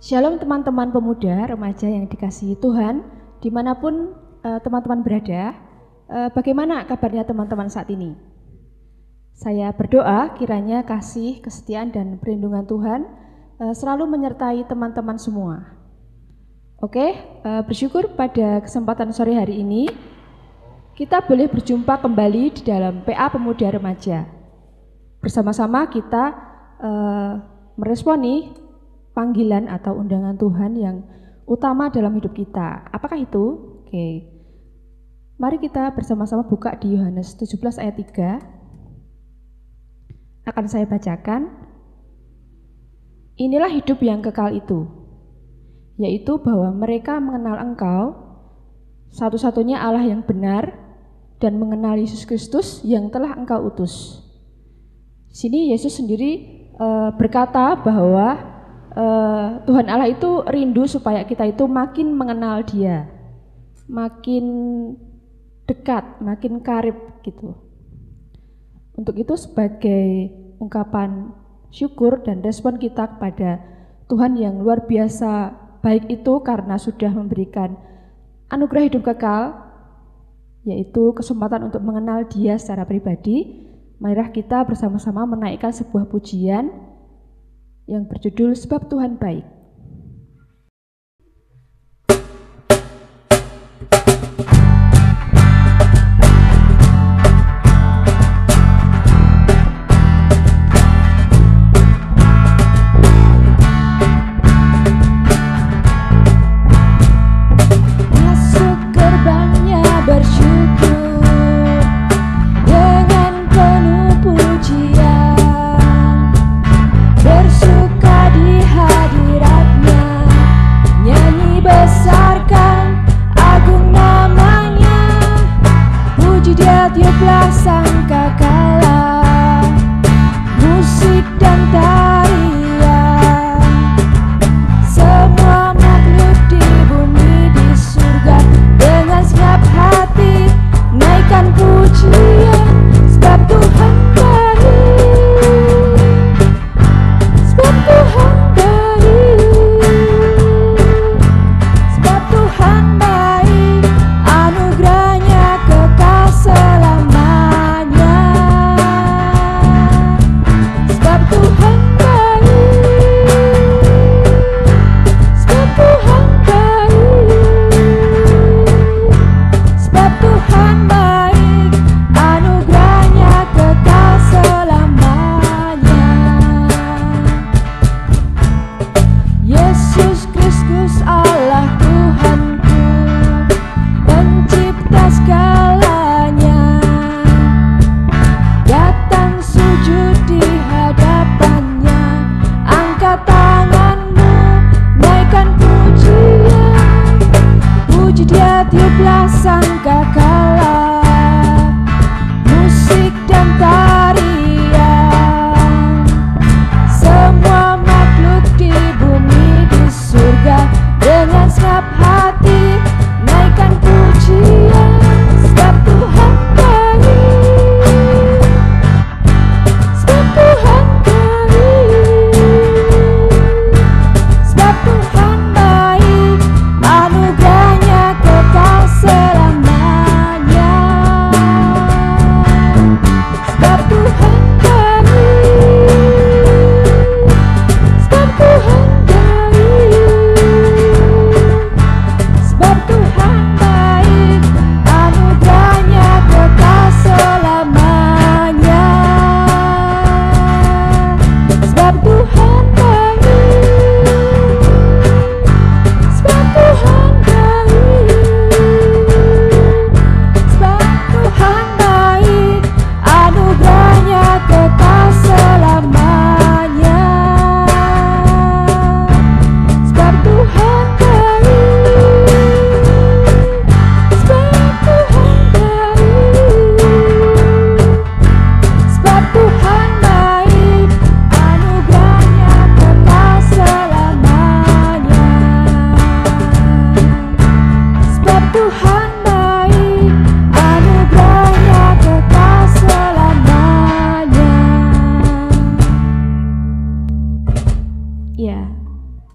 Shalom teman-teman pemuda, remaja yang dikasihi Tuhan, dimanapun teman-teman berada. Bagaimana kabarnya teman-teman saat ini? Saya berdoa kiranya kasih, kesetiaan, dan perlindungan Tuhan selalu menyertai teman-teman semua. Oke, bersyukur pada kesempatan sore hari ini kita boleh berjumpa kembali di dalam PA Pemuda Remaja. Bersama-sama kita meresponi panggilan atau undangan Tuhan yang utama dalam hidup kita. Apakah itu? Oke. Mari kita bersama-sama buka di Yohanes 17 ayat 3. Akan saya bacakan. Inilah hidup yang kekal itu, yaitu bahwa mereka mengenal Engkau, satu-satunya Allah yang benar, dan mengenal Yesus Kristus yang telah Engkau utus. Di sini Yesus sendiri berkata bahwa Tuhan Allah itu rindu supaya kita itu makin mengenal Dia, makin dekat, makin karib gitu. Untuk itu sebagai ungkapan syukur dan respon kita kepada Tuhan yang luar biasa baik itu karena sudah memberikan anugerah hidup kekal, yaitu kesempatan untuk mengenal Dia secara pribadi. Marilah kita bersama-sama menaikkan sebuah pujian yang berjudul Sebab Tuhan Baik. Masuk gerbangnya bersyukur dengan penuh pujian, bersuka di hadirat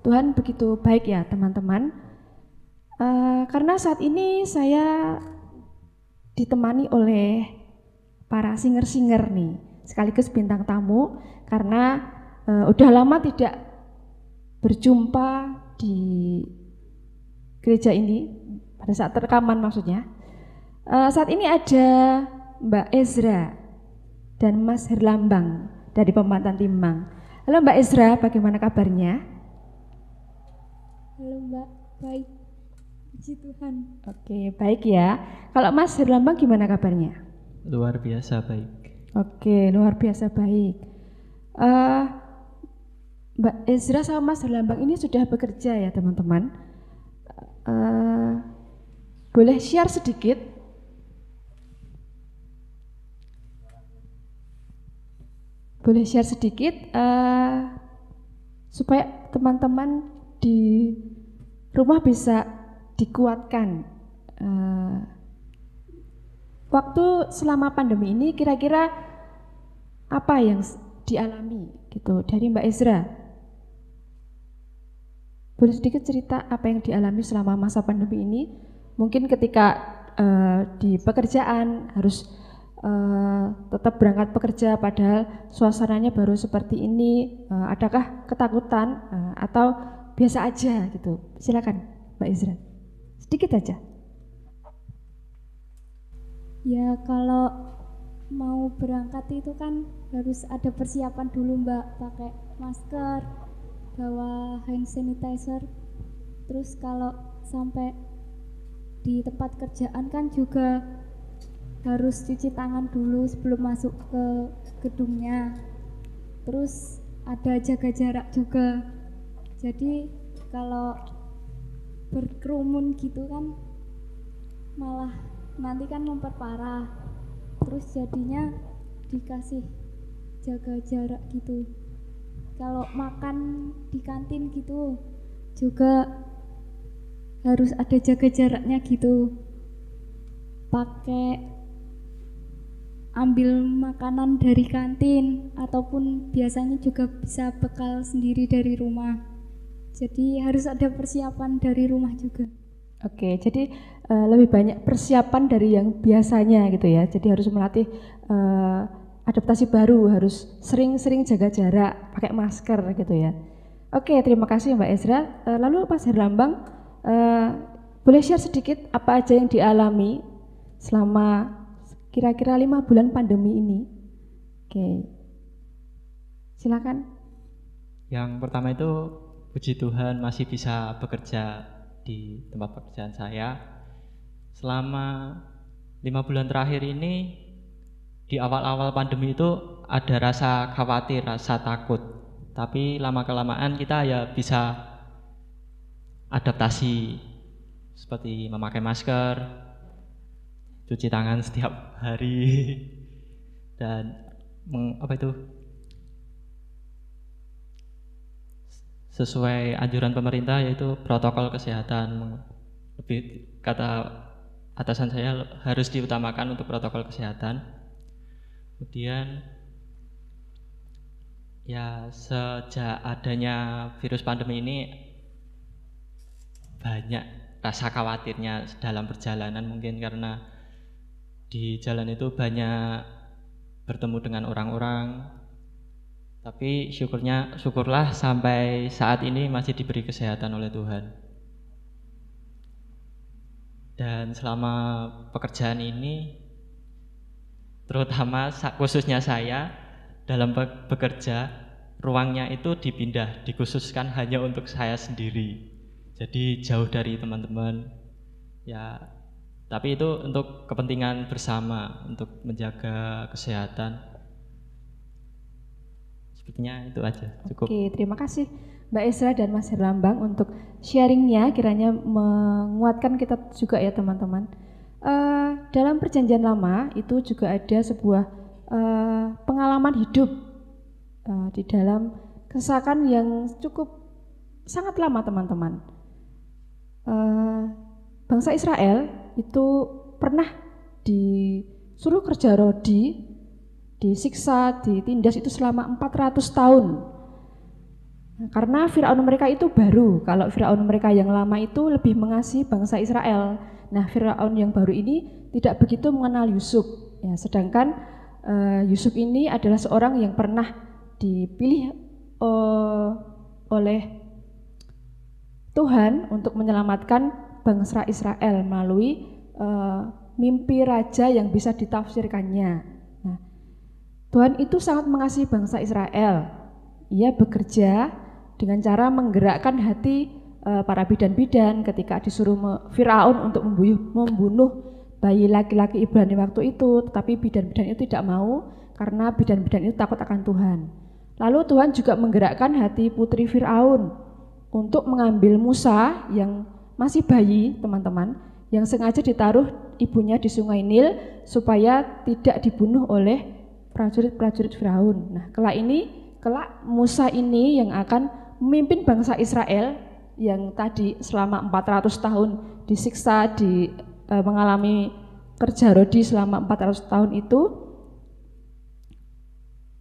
Tuhan begitu baik ya teman-teman. Karena saat ini saya ditemani oleh para singer-singer nih, sekaligus bintang tamu, karena udah lama tidak berjumpa di gereja ini pada saat rekaman maksudnya. Saat ini ada Mbak Ezra dan Mas Herlambang dari Pematang Timbang. Halo Mbak Ezra, bagaimana kabarnya? Halo Mbak, baik. Puji Tuhan. Oke, baik ya. Kalau Mas Herlambang gimana kabarnya? Luar biasa baik. Oke, luar biasa baik. Mbak Ezra sama Mas Herlambang ini sudah bekerja ya teman-teman. Boleh share sedikit? Boleh share sedikit supaya teman-teman di rumah bisa dikuatkan. Waktu selama pandemi ini kira-kira apa yang dialami gitu dari Mbak Ezra? Boleh sedikit cerita apa yang dialami selama masa pandemi ini? Mungkin ketika di pekerjaan harus tetap berangkat bekerja padahal suasananya baru seperti ini, adakah ketakutan atau biasa aja gitu? Silakan Mbak Ezra, sedikit aja. Ya kalau mau berangkat itu kan harus ada persiapan dulu Mbak, pakai masker, bawa hand sanitizer. Terus kalau sampai di tempat kerjaan kan juga harus cuci tangan dulu sebelum masuk ke gedungnya. Terus ada jaga jarak juga. Jadi kalau berkerumun gitu kan malah nanti kan memperparah. Terus jadinya dikasih jaga jarak gitu. Kalau makan di kantin gitu juga harus ada jaga jaraknya gitu. Pakai ambil makanan dari kantin ataupun biasanya juga bisa bekal sendiri dari rumah. Jadi harus ada persiapan dari rumah juga. Oke, jadi lebih banyak persiapan dari yang biasanya gitu ya. Jadi harus melatih adaptasi baru, harus sering-sering jaga jarak, pakai masker gitu ya. Oke, terima kasih Mbak Ezra. Lalu Mas Herlambang, boleh share sedikit apa aja yang dialami selama kira-kira 5 bulan pandemi ini? Oke, silakan. Yang pertama itu puji Tuhan masih bisa bekerja di tempat pekerjaan saya. Selama 5 bulan terakhir ini, di awal-awal pandemi itu ada rasa khawatir, rasa takut. Tapi lama-kelamaan kita ya bisa adaptasi seperti memakai masker, cuci tangan setiap hari, dan sesuai anjuran pemerintah yaitu protokol kesehatan. Lebih kata atasan saya harus diutamakan untuk protokol kesehatan. Kemudian ya sejak adanya virus pandemi ini banyak rasa khawatirnya dalam perjalanan, mungkin karena di jalan itu banyak bertemu dengan orang-orang. Tapi syukurlah sampai saat ini masih diberi kesehatan oleh Tuhan. Dan selama pekerjaan ini, terutama khususnya saya, dalam bekerja, ruangnya itu dikhususkan hanya untuk saya sendiri. Jadi jauh dari teman-teman. Ya, tapi itu untuk kepentingan bersama, untuk menjaga kesehatan. Sepertinya itu aja, cukup. Oke, terima kasih Mbak Ezra dan Mas Herlambang untuk sharingnya, kiranya menguatkan kita juga ya teman-teman. Dalam perjanjian lama itu juga ada sebuah pengalaman hidup di dalam kesesakan yang cukup sangat lama teman-teman. Bangsa Israel itu pernah disuruh kerja rodi, disiksa, ditindas itu selama 400 tahun. Karena Firaun mereka itu baru, kalau Firaun mereka yang lama itu lebih mengasihi bangsa Israel. Nah, Firaun yang baru ini tidak begitu mengenal Yusuf. Ya, sedangkan Yusuf ini adalah seorang yang pernah dipilih oleh Tuhan untuk menyelamatkan bangsa Israel melalui mimpi raja yang bisa ditafsirkannya. Nah, Tuhan itu sangat mengasihi bangsa Israel. Ia bekerja dengan cara menggerakkan hati para bidan-bidan ketika disuruh Firaun untuk membunuh bayi laki-laki Ibrani waktu itu, tetapi bidan-bidan itu tidak mau karena bidan-bidan itu takut akan Tuhan. Lalu Tuhan juga menggerakkan hati putri Firaun untuk mengambil Musa yang masih bayi, teman-teman, yang sengaja ditaruh ibunya di Sungai Nil supaya tidak dibunuh oleh prajurit-prajurit Firaun. Nah, kelak Musa ini yang akan memimpin bangsa Israel yang tadi selama 400 tahun disiksa, mengalami kerja rodi selama 400 tahun itu,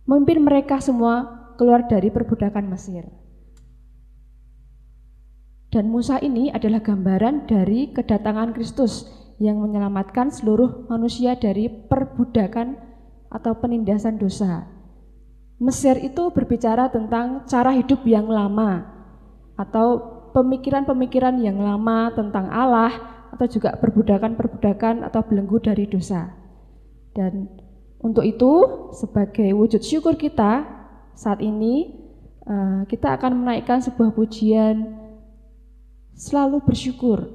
memimpin mereka semua keluar dari perbudakan Mesir. Dan Musa ini adalah gambaran dari kedatangan Kristus yang menyelamatkan seluruh manusia dari perbudakan atau penindasan dosa. Mesir itu berbicara tentang cara hidup yang lama atau pemikiran-pemikiran yang lama tentang Allah atau juga perbudakan-perbudakan atau belenggu dari dosa. Dan untuk itu sebagai wujud syukur kita saat ini kita akan menaikkan sebuah pujian selalu bersyukur.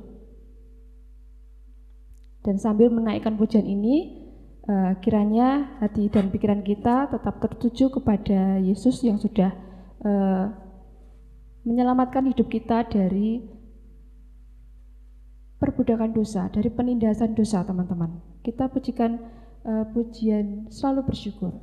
Dan sambil menaikkan pujian ini kiranya hati dan pikiran kita tetap tertuju kepada Yesus yang sudah menyelamatkan hidup kita dari perbudakan dosa, dari penindasan dosa, teman-teman. Kita pujikan pujian selalu bersyukur.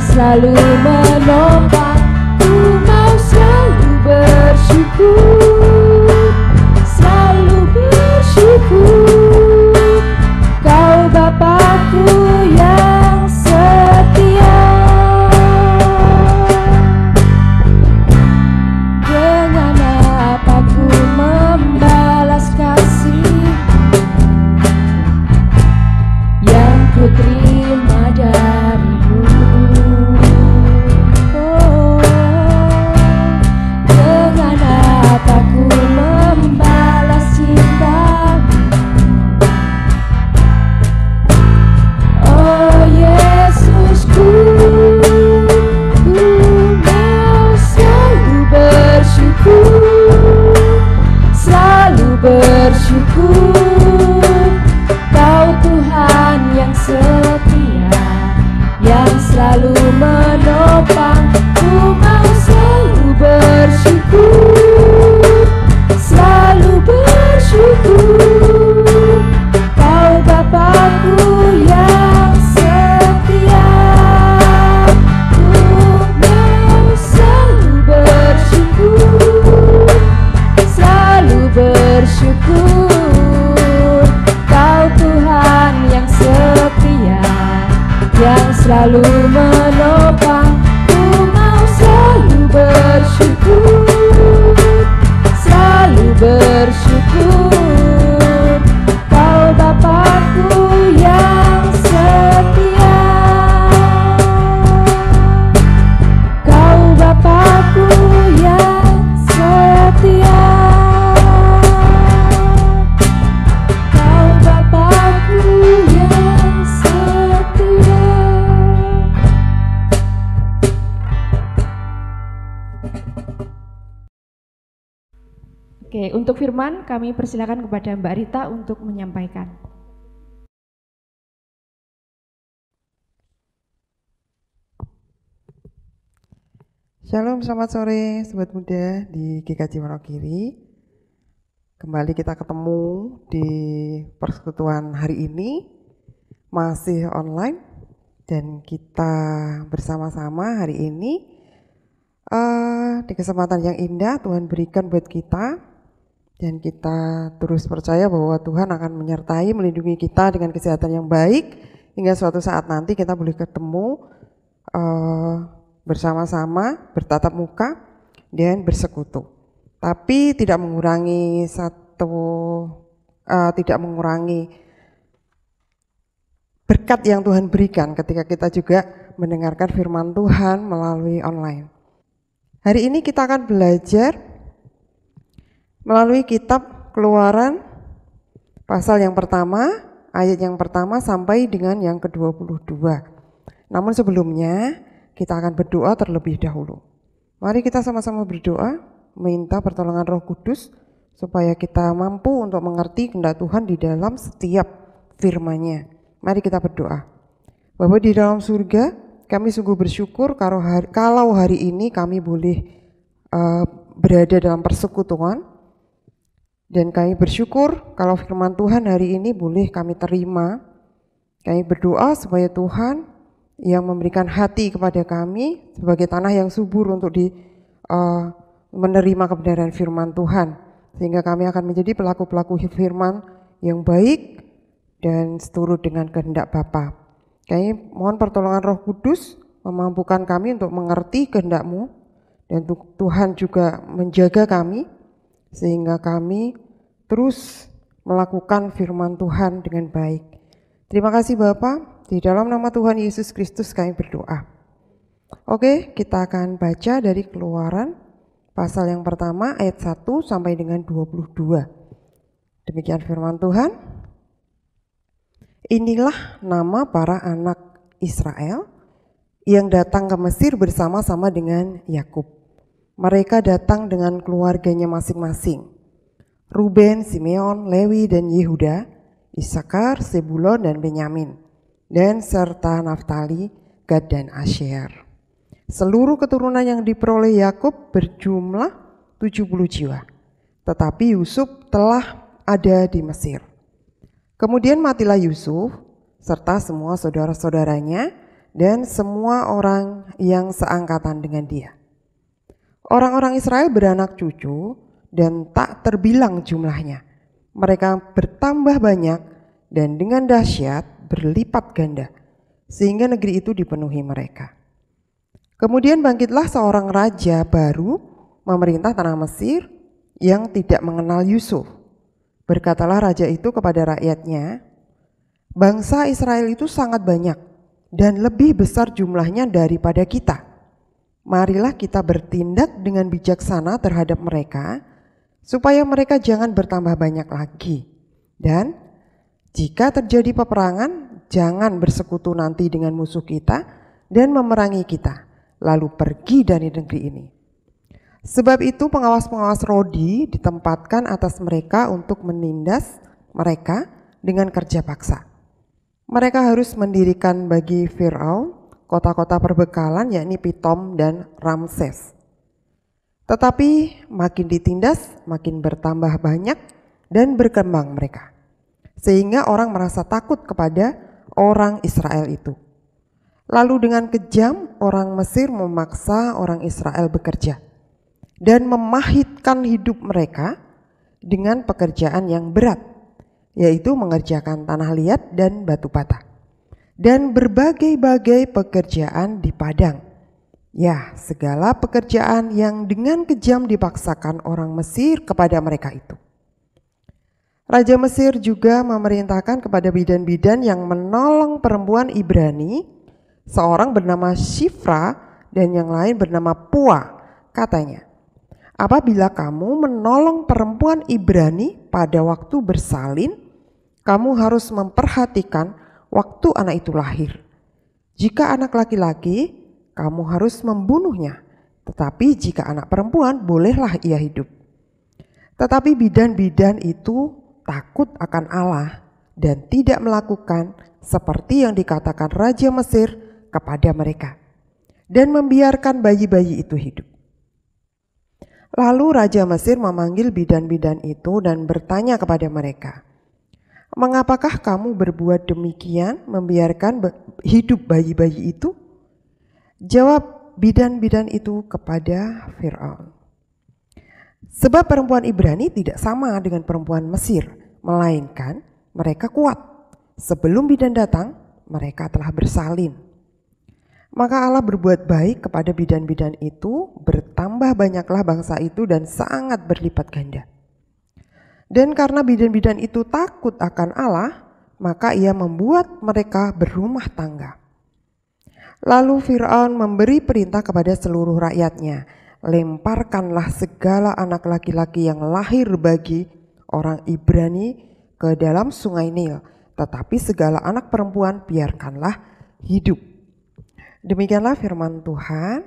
Selalu menopang, ku mau selalu bersyukur, selalu bersyukur. Kau Bapakku yang setia, dengan apa ku membalas kasih yang ku terima darimu. Bersyukur, Kau Tuhan yang setia, yang selalu menopang. Ku mau selalu bersyukur, selalu bersyukur. Kau Bapakku yang setia, ku mau selalu bersyukur, selalu bersyukur. Kau Tuhan yang setia, yang selalu menopang. Ku mau selalu bersyukur, selalu bersyukur. Kau Bapakku yang setia. Oke, untuk firman kami persilakan kepada Mbak Rita untuk menyampaikan. Shalom, selamat sore Sobat Muda di GKJ Wonogiri. Kembali kita ketemu di persekutuan hari ini, masih online, dan kita bersama-sama hari ini di kesempatan yang indah Tuhan berikan buat kita, dan kita terus percaya bahwa Tuhan akan menyertai, melindungi kita dengan kesehatan yang baik, hingga suatu saat nanti kita boleh ketemu bersama-sama, bertatap muka, dan bersekutu. Tapi tidak mengurangi berkat yang Tuhan berikan ketika kita juga mendengarkan firman Tuhan melalui online. Hari ini kita akan belajar melalui kitab Keluaran pasal yang pertama, ayat yang pertama sampai dengan yang ke-22. Namun sebelumnya kita akan berdoa terlebih dahulu. Mari kita sama-sama berdoa, minta pertolongan Roh Kudus supaya kita mampu untuk mengerti kehendak Tuhan di dalam setiap firman-Nya. Mari kita berdoa. Bapa di dalam surga, kami sungguh bersyukur kalau hari ini kami boleh berada dalam persekutuan, dan kami bersyukur kalau firman Tuhan hari ini boleh kami terima. Kami berdoa supaya Tuhan yang memberikan hati kepada kami sebagai tanah yang subur untuk menerima kebenaran firman Tuhan, sehingga kami akan menjadi pelaku-pelaku firman yang baik dan seturut dengan kehendak Bapa. Kami mohon pertolongan Roh Kudus memampukan kami untuk mengerti kehendak-Mu, dan Tuhan juga menjaga kami sehingga kami terus melakukan firman Tuhan dengan baik. Terima kasih Bapa. Di dalam nama Tuhan Yesus Kristus kami berdoa. Oke, kita akan baca dari Keluaran pasal yang pertama ayat 1 sampai dengan 22. Demikian firman Tuhan. Inilah nama para anak Israel yang datang ke Mesir bersama-sama dengan Yakub. Mereka datang dengan keluarganya masing-masing. Ruben, Simeon, Lewi dan Yehuda, Isakar, Zebulon dan Benyamin, dan serta Naftali, Gad dan Asyer. Seluruh keturunan yang diperoleh Yakub berjumlah 70 jiwa. Tetapi Yusuf telah ada di Mesir. Kemudian matilah Yusuf serta semua saudara-saudaranya dan semua orang yang seangkatan dengan dia. Orang-orang Israel beranak cucu dan tak terbilang jumlahnya. Mereka bertambah banyak dan dengan dahsyat berlipat ganda, sehingga negeri itu dipenuhi mereka. Kemudian bangkitlah seorang raja baru memerintah tanah Mesir yang tidak mengenal Yusuf. Berkatalah raja itu kepada rakyatnya, bangsa Israel itu sangat banyak dan lebih besar jumlahnya daripada kita. Marilah kita bertindak dengan bijaksana terhadap mereka, supaya mereka jangan bertambah banyak lagi. Dan jika terjadi peperangan, jangan bersekutu nanti dengan musuh kita dan memerangi kita, lalu pergi dari negeri ini. Sebab itu pengawas-pengawas Rodi ditempatkan atas mereka untuk menindas mereka dengan kerja paksa. Mereka harus mendirikan bagi Firaun kota-kota perbekalan, yakni Pitom dan Ramses. Tetapi makin ditindas, makin bertambah banyak dan berkembang mereka, sehingga orang merasa takut kepada orang Israel itu. Lalu dengan kejam orang Mesir memaksa orang Israel bekerja dan memahitkan hidup mereka dengan pekerjaan yang berat, yaitu mengerjakan tanah liat dan batu bata, dan berbagai-bagai pekerjaan di padang. Ya, segala pekerjaan yang dengan kejam dipaksakan orang Mesir kepada mereka itu. Raja Mesir juga memerintahkan kepada bidan-bidan yang menolong perempuan Ibrani, seorang bernama Shifra dan yang lain bernama Pua. Katanya, apabila kamu menolong perempuan Ibrani pada waktu bersalin, kamu harus memperhatikan waktu anak itu lahir. Jika anak laki-laki, kamu harus membunuhnya, tetapi jika anak perempuan, bolehlah ia hidup. Tetapi bidan-bidan itu takut akan Allah dan tidak melakukan seperti yang dikatakan Raja Mesir kepada mereka, dan membiarkan bayi-bayi itu hidup. Lalu Raja Mesir memanggil bidan-bidan itu dan bertanya kepada mereka, "Mengapakah kamu berbuat demikian, membiarkan hidup bayi-bayi itu?" Jawab bidan-bidan itu kepada Firaun, "Sebab perempuan Ibrani tidak sama dengan perempuan Mesir, melainkan mereka kuat. Sebelum bidan datang, mereka telah bersalin." Maka Allah berbuat baik kepada bidan-bidan itu, bertambah banyaklah bangsa itu dan sangat berlipat ganda. Dan karena bidan-bidan itu takut akan Allah, maka ia membuat mereka berumah tangga. Lalu Firaun memberi perintah kepada seluruh rakyatnya, "Lemparkanlah segala anak laki-laki yang lahir bagi orang Ibrani ke dalam sungai Nil, tetapi segala anak perempuan biarkanlah hidup." Demikianlah firman Tuhan.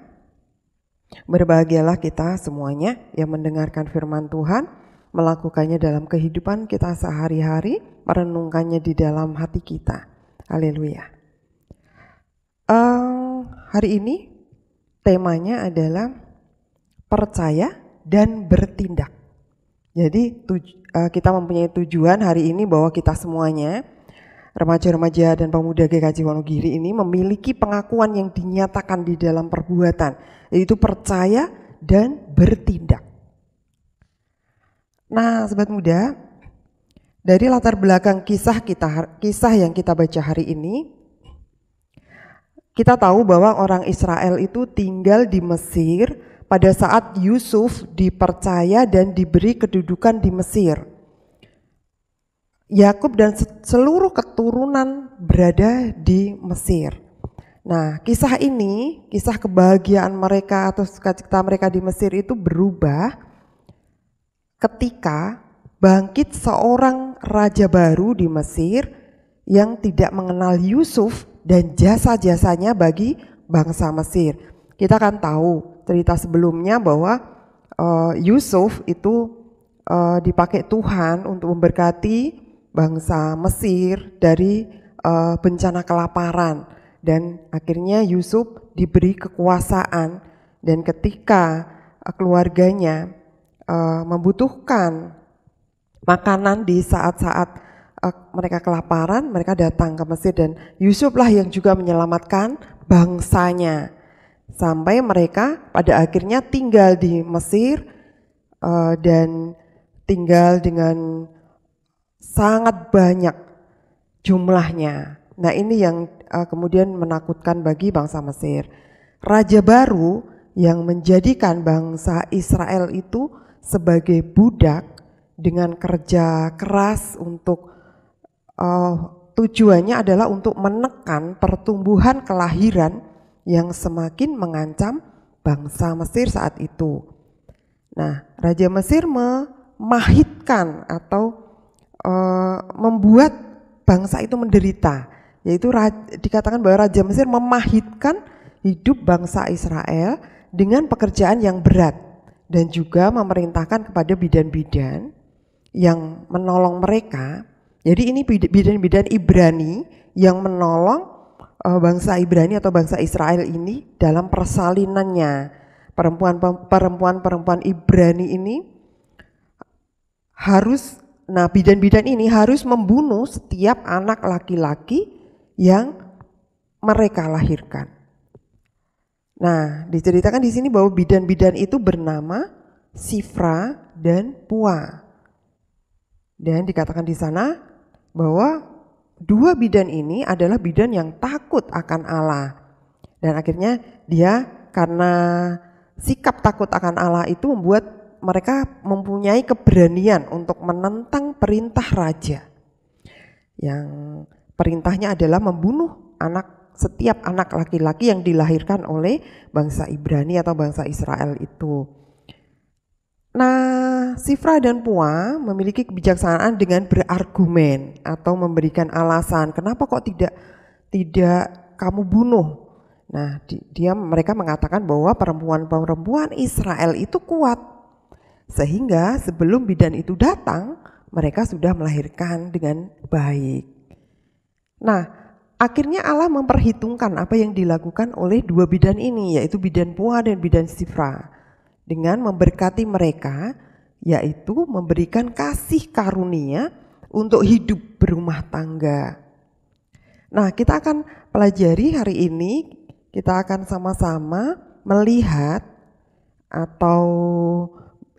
Berbahagialah kita semuanya yang mendengarkan firman Tuhan, melakukannya dalam kehidupan kita sehari-hari, merenungkannya di dalam hati kita. Haleluya. Hari ini temanya adalah percaya dan bertindak. Jadi kita mempunyai tujuan hari ini bahwa kita semuanya, remaja-remaja dan pemuda GKJ Wonogiri ini memiliki pengakuan yang dinyatakan di dalam perbuatan, yaitu percaya dan bertindak. Nah, sobat muda, dari latar belakang kisah yang kita baca hari ini, kita tahu bahwa orang Israel itu tinggal di Mesir pada saat Yusuf dipercaya dan diberi kedudukan di Mesir. Yakub dan seluruh keturunan berada di Mesir. Nah, kisah ini, kisah kebahagiaan mereka atau sukacita mereka di Mesir itu berubah ketika bangkit seorang raja baru di Mesir yang tidak mengenal Yusuf dan jasa-jasanya bagi bangsa Mesir. Kita kan tahu cerita sebelumnya bahwa Yusuf itu dipakai Tuhan untuk memberkati bangsa Mesir dari bencana kelaparan, dan akhirnya Yusuf diberi kekuasaan, dan ketika keluarganya membutuhkan makanan di saat-saat mereka kelaparan, mereka datang ke Mesir dan Yusuflah yang juga menyelamatkan bangsanya sampai mereka pada akhirnya tinggal di Mesir dan tinggal dengan sangat banyak jumlahnya. Nah, ini yang kemudian menakutkan bagi bangsa Mesir. Raja baru yang menjadikan bangsa Israel itu sebagai budak dengan kerja keras untuk tujuannya adalah untuk menekan pertumbuhan kelahiran yang semakin mengancam bangsa Mesir saat itu. Nah, Raja Mesir memahitkan atau membuat bangsa itu menderita, yaitu dikatakan bahwa Raja Mesir memahitkan hidup bangsa Israel dengan pekerjaan yang berat dan juga memerintahkan kepada bidan-bidan yang menolong mereka. Jadi ini bidan-bidan Ibrani yang menolong bangsa Ibrani atau bangsa Israel ini dalam persalinannya. Perempuan-perempuan Ibrani ini harus, bidan-bidan ini harus membunuh setiap anak laki-laki yang mereka lahirkan. Nah, diceritakan di sini bahwa bidan-bidan itu bernama Sifra dan Pua. Dan dikatakan di sana bahwa dua bidan ini adalah bidan yang takut akan Allah. Dan akhirnya dia karena sikap takut akan Allah itu membuat mereka mempunyai keberanian untuk menentang perintah raja. Yang perintahnya adalah membunuh setiap anak laki-laki yang dilahirkan oleh bangsa Ibrani atau bangsa Israel itu. Nah, Sifra dan Pua memiliki kebijaksanaan dengan berargumen atau memberikan alasan kenapa kok tidak kamu bunuh. Nah, mereka mengatakan bahwa perempuan-perempuan Israel itu kuat Sehingga sebelum bidan itu datang, mereka sudah melahirkan dengan baik. Nah, akhirnya Allah memperhitungkan apa yang dilakukan oleh dua bidan ini, yaitu bidan Pua dan bidan Sifra, dengan memberkati mereka, yaitu memberikan kasih karunia untuk hidup berumah tangga. Nah, kita akan pelajari hari ini, kita akan sama-sama melihat atau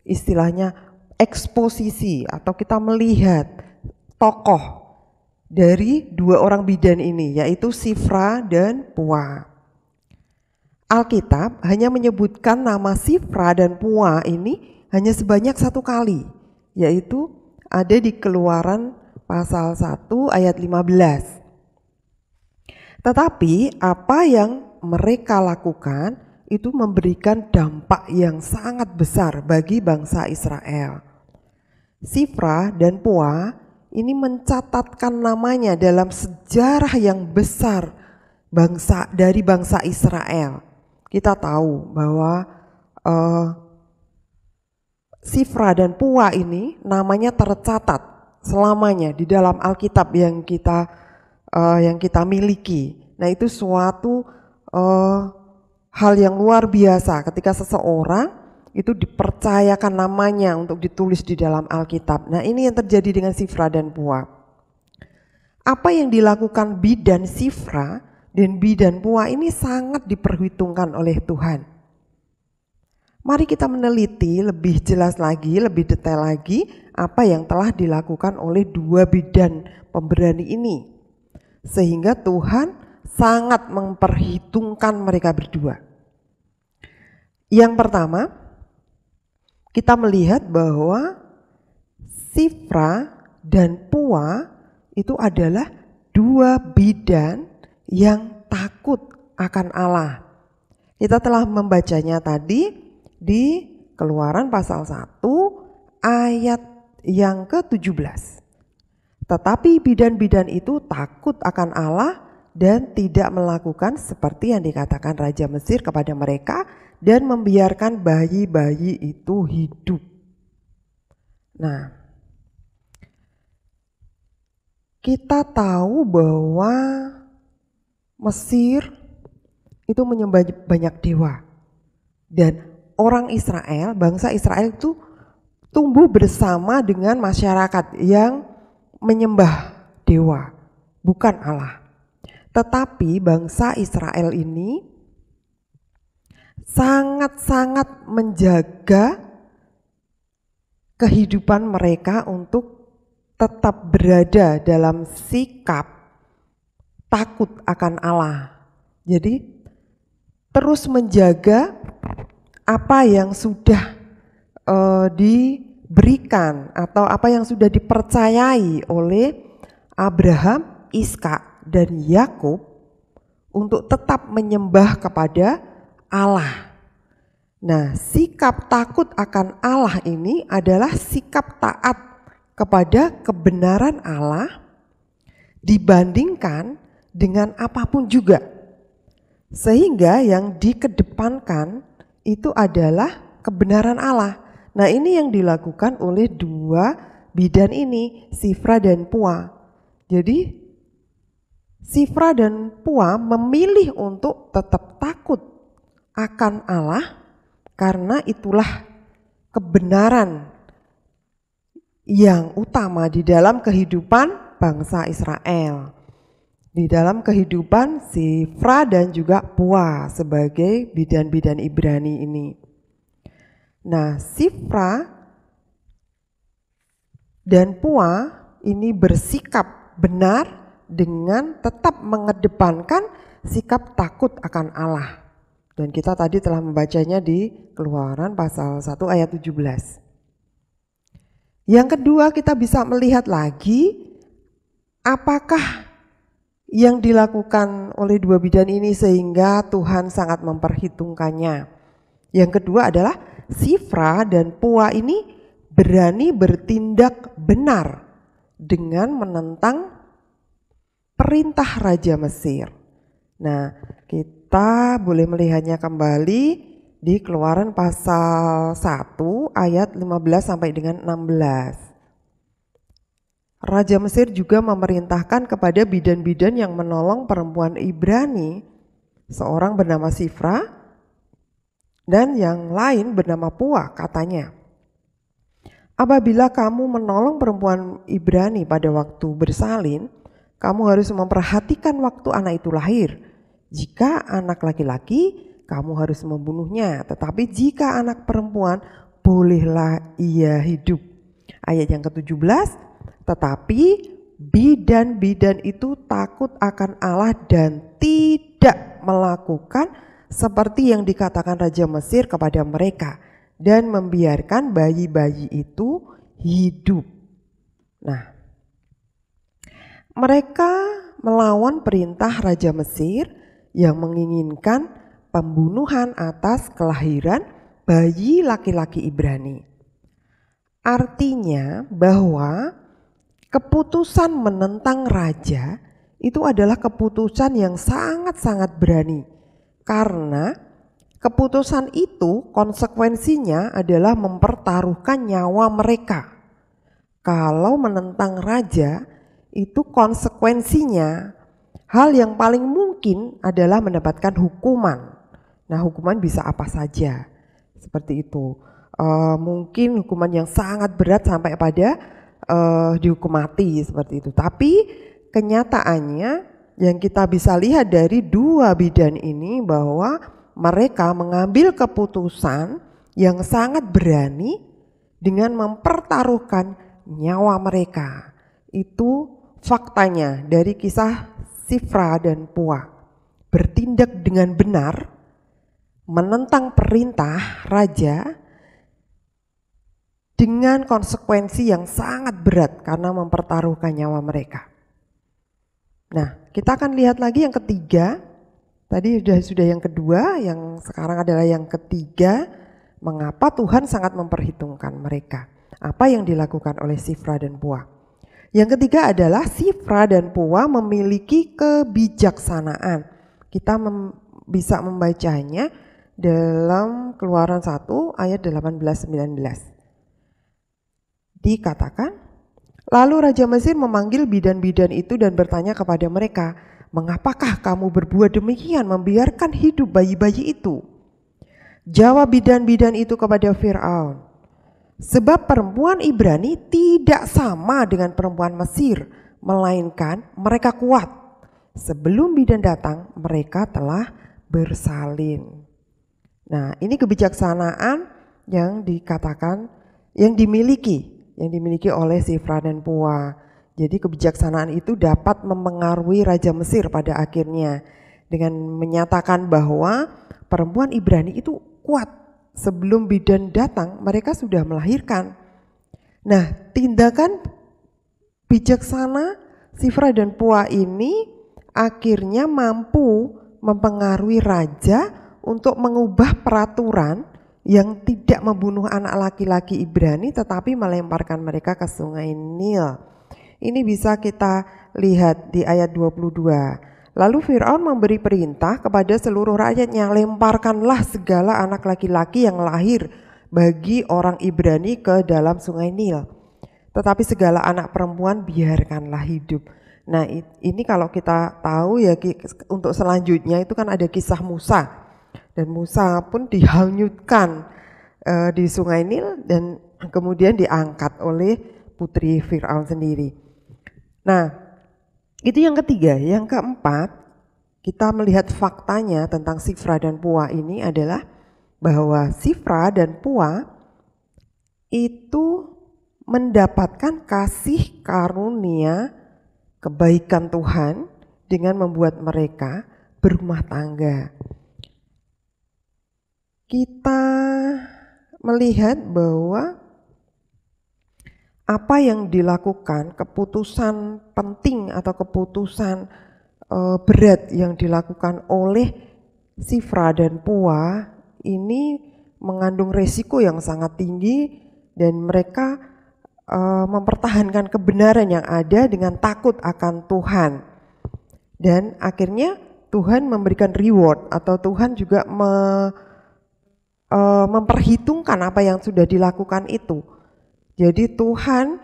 istilahnya eksposisi, atau kita melihat tokoh dari dua orang bidan ini, yaitu Sifra dan Pua. Alkitab hanya menyebutkan nama Sifra dan Pua ini hanya sebanyak 1 kali, yaitu ada di Keluaran pasal 1 ayat 15. Tetapi apa yang mereka lakukan itu memberikan dampak yang sangat besar bagi bangsa Israel. Sifra dan Pua ini mencatatkan namanya dalam sejarah yang besar dari bangsa Israel. Kita tahu bahwa Sifra dan Pua ini namanya tercatat selamanya di dalam Alkitab yang kita miliki. Nah, itu suatu hal yang luar biasa ketika seseorang itu dipercayakan namanya untuk ditulis di dalam Alkitab. Nah, ini yang terjadi dengan Sifra dan Pua. Apa yang dilakukan bidan Sifra dan bidan Pua ini sangat diperhitungkan oleh Tuhan. Mari kita meneliti lebih jelas lagi, lebih detail lagi apa yang telah dilakukan oleh dua bidan pemberani ini. Sehingga Tuhan sangat memperhitungkan mereka berdua. Yang pertama, kita melihat bahwa Sifra dan Pua itu adalah dua bidan yang takut akan Allah. Kita telah membacanya tadi di Keluaran pasal 1 ayat yang ke-17. Tetapi bidan-bidan itu takut akan Allah dan tidak melakukan seperti yang dikatakan Raja Mesir kepada mereka dan membiarkan bayi-bayi itu hidup. Nah, kita tahu bahwa Mesir itu menyembah banyak dewa. Dan orang Israel, bangsa Israel itu tumbuh bersama dengan masyarakat yang menyembah dewa, bukan Allah. Tetapi bangsa Israel ini sangat-sangat menjaga kehidupan mereka untuk tetap berada dalam sikap takut akan Allah. Jadi terus menjaga apa yang sudah diberikan atau apa yang sudah dipercayai oleh Abraham, Ishak dan Yakub untuk tetap menyembah kepada Allah. Nah, sikap takut akan Allah ini adalah sikap taat kepada kebenaran Allah dibandingkan dengan apapun juga. Sehingga yang dikedepankan itu adalah kebenaran Allah. Nah, ini yang dilakukan oleh dua bidan ini, Sifra dan Pua. Jadi Sifra dan Pua memilih untuk tetap takut akan Allah karena itulah kebenaran yang utama di dalam kehidupan bangsa Israel. Di dalam kehidupan Sifra dan juga Pua sebagai bidan-bidan Ibrani ini. Nah, Sifra dan Pua ini bersikap benar dengan tetap mengedepankan sikap takut akan Allah. Dan kita tadi telah membacanya di Keluaran pasal 1 ayat 17. Yang kedua, kita bisa melihat lagi apakah yang dilakukan oleh dua bidan ini sehingga Tuhan sangat memperhitungkannya. Yang kedua adalah Sifra dan Pua ini berani bertindak benar dengan menentang perintah Raja Mesir. Nah, kita boleh melihatnya kembali di Keluaran pasal 1 ayat 15 sampai dengan 16. Raja Mesir juga memerintahkan kepada bidan-bidan yang menolong perempuan Ibrani, seorang bernama Sifra dan yang lain bernama Pua, katanya, apabila kamu menolong perempuan Ibrani pada waktu bersalin, kamu harus memperhatikan waktu anak itu lahir. Jika anak laki-laki, kamu harus membunuhnya, tetapi jika anak perempuan, bolehlah ia hidup. Ayat yang ke-17, tetapi bidan-bidan itu takut akan Allah dan tidak melakukan seperti yang dikatakan Raja Mesir kepada mereka dan membiarkan bayi-bayi itu hidup. Nah, mereka melawan perintah Raja Mesir yang menginginkan pembunuhan atas kelahiran bayi laki-laki Ibrani. Artinya bahwa keputusan menentang raja itu adalah keputusan yang sangat-sangat berani. Karena keputusan itu konsekuensinya adalah mempertaruhkan nyawa mereka. Kalau menentang raja itu konsekuensinya hal yang paling mungkin adalah mendapatkan hukuman. Nah, hukuman bisa apa saja, seperti itu. Mungkin hukuman yang sangat berat sampai pada dihukum mati, seperti itu. Tapi kenyataannya yang kita bisa lihat dari dua bidan ini bahwa mereka mengambil keputusan yang sangat berani dengan mempertaruhkan nyawa mereka. Itu faktanya dari kisah Sifra dan Pua. Bertindak dengan benar, menentang perintah raja dengan konsekuensi yang sangat berat karena mempertaruhkan nyawa mereka. Nah, kita akan lihat lagi yang ketiga. Tadi sudah yang kedua, yang sekarang adalah yang ketiga. Mengapa Tuhan sangat memperhitungkan mereka? Apa yang dilakukan oleh Sifra dan Pua? Yang ketiga adalah Sifra dan Pua memiliki kebijaksanaan. Kita bisa membacanya dalam Keluaran 1 ayat 18-19. Dikatakan, lalu Raja Mesir memanggil bidan-bidan itu dan bertanya kepada mereka, mengapakah kamu berbuat demikian, membiarkan hidup bayi-bayi itu? Jawab bidan-bidan itu kepada Fir'aun, sebab perempuan Ibrani tidak sama dengan perempuan Mesir, melainkan mereka kuat. Sebelum bidan datang, mereka telah bersalin. Nah, ini kebijaksanaan yang dikatakan, yang dimiliki oleh Sifra dan Pua. Jadi kebijaksanaan itu dapat mempengaruhi Raja Mesir pada akhirnya dengan menyatakan bahwa perempuan Ibrani itu kuat. Sebelum bidan datang, mereka sudah melahirkan. Nah, tindakan bijaksana Sifra dan Pua ini akhirnya mampu mempengaruhi raja untuk mengubah peraturan yang tidak membunuh anak laki-laki Ibrani tetapi melemparkan mereka ke sungai Nil. Ini bisa kita lihat di ayat 22. Lalu Fir'aun memberi perintah kepada seluruh rakyatnya, lemparkanlah segala anak laki-laki yang lahir bagi orang Ibrani ke dalam sungai Nil. Tetapi segala anak perempuan biarkanlah hidup. Nah, ini kalau kita tahu ya, untuk selanjutnya itu kan ada kisah Musa. Dan Musa pun dihanyutkan di sungai Nil dan kemudian diangkat oleh putri Fir'aun sendiri. Nah, itu yang ketiga. Yang keempat, kita melihat faktanya tentang Sifra dan Pua ini adalah bahwa Sifra dan Pua itu mendapatkan kasih karunia kebaikan Tuhan dengan membuat mereka berumah tangga. Kita melihat bahwa apa yang dilakukan, keputusan penting atau keputusan berat yang dilakukan oleh Sifra dan Pua ini mengandung resiko yang sangat tinggi dan mereka mempertahankan kebenaran yang ada dengan takut akan Tuhan. Dan akhirnya Tuhan memberikan reward atau Tuhan juga memperhitungkan apa yang sudah dilakukan itu. Jadi Tuhan